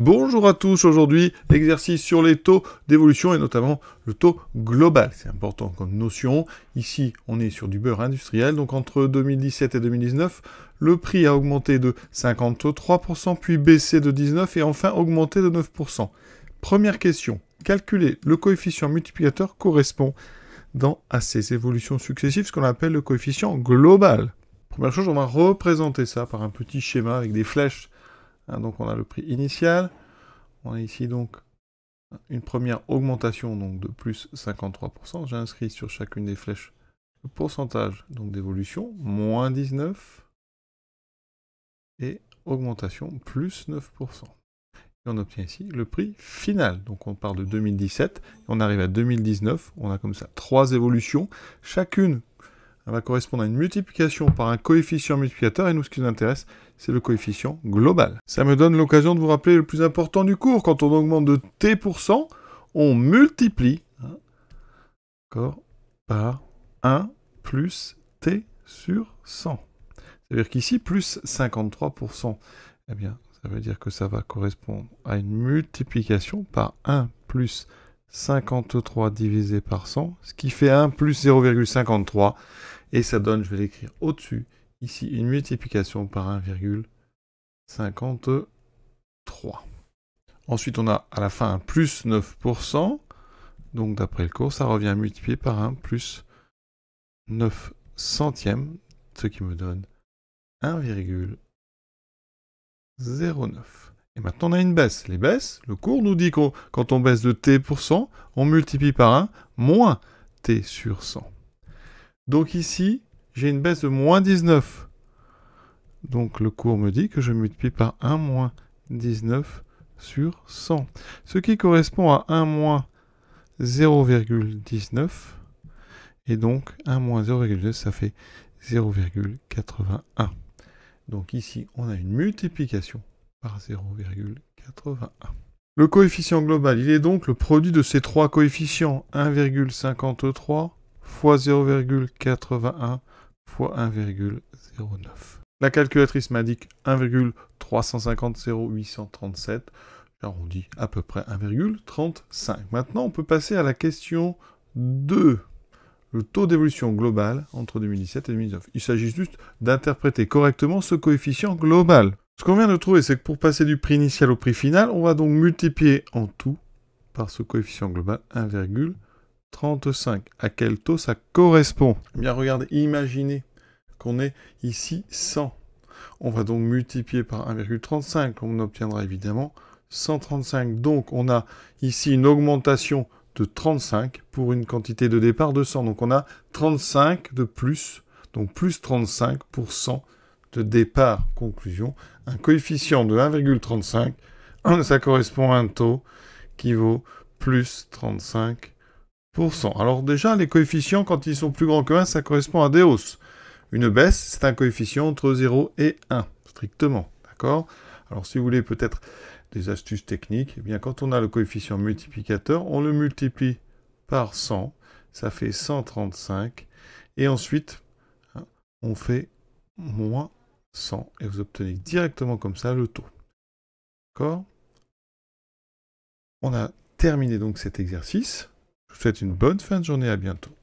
Bonjour à tous, aujourd'hui, exercice sur les taux d'évolution et notamment le taux global. C'est important comme notion. Ici, on est sur du beurre industriel, donc entre 2017 et 2019, le prix a augmenté de 53%, puis baissé de 19% et enfin augmenté de 9%. Première question, calculer le coefficient multiplicateur correspondant à ces évolutions successives, ce qu'on appelle le coefficient global. Première chose, on va représenter ça par un petit schéma avec des flèches. Donc on a le prix initial, on a ici donc une première augmentation donc de plus 53%, j'ai inscrit sur chacune des flèches le pourcentage d'évolution, moins 19, et augmentation plus 9%. Et on obtient ici le prix final, donc on part de 2017, on arrive à 2019, on a comme ça 3 évolutions, chacune va correspondre à une multiplication par un coefficient multiplicateur, et nous, ce qui nous intéresse, c'est le coefficient global. Ça me donne l'occasion de vous rappeler le plus important du cours. Quand on augmente de t%, on multiplie par 1 plus t sur 100. C'est-à-dire qu'ici, plus 53%, eh bien, ça veut dire que ça va correspondre à une multiplication par 1 plus 53 divisé par 100, ce qui fait 1 plus 0,53, et ça donne, je vais l'écrire au-dessus, ici, une multiplication par 1,53. Ensuite, on a à la fin un plus 9%, donc d'après le cours, ça revient à multiplier par 1 plus 9 centièmes, ce qui me donne 1,09. Et maintenant, on a une baisse. Les baisses, le cours nous dit que quand on baisse de t%, on multiplie par 1 moins t sur 100. Donc ici, j'ai une baisse de moins 19. Donc le cours me dit que je multiplie par 1 moins 19 sur 100. Ce qui correspond à 1 moins 0,19. Et donc 1 moins 0,2, ça fait 0,81. Donc ici, on a une multiplication par 0,81. Le coefficient global, il est donc le produit de ces trois coefficients, 1,53 fois 0,81 fois 1,09. La calculatrice m'indique 1,350837, j'arrondis à peu près 1,35. Maintenant, on peut passer à la question 2. Le taux d'évolution global entre 2017 et 2019. Il s'agit juste d'interpréter correctement ce coefficient global. Ce qu'on vient de trouver, c'est que pour passer du prix initial au prix final, on va donc multiplier en tout par ce coefficient global 1,35. À quel taux ça correspond? Eh bien, regardez, imaginez qu'on ait ici 100. On va donc multiplier par 1,35. On obtiendra évidemment 135. Donc, on a ici une augmentation de 35 pour une quantité de départ de 100. Donc, on a 35 de plus, donc plus 35% de départ. Conclusion, un coefficient de 1,35, ça correspond à un taux qui vaut plus 35%. Alors déjà, les coefficients, quand ils sont plus grands que 1, ça correspond à des hausses. Une baisse, c'est un coefficient entre 0 et 1, strictement. D'accord? Alors si vous voulez peut-être des astuces techniques, eh bien quand on a le coefficient multiplicateur, on le multiplie par 100, ça fait 135, et ensuite, on fait moins 100, et vous obtenez directement comme ça le taux. D'accord? On a terminé donc cet exercice. Je vous souhaite une bonne fin de journée, à bientôt.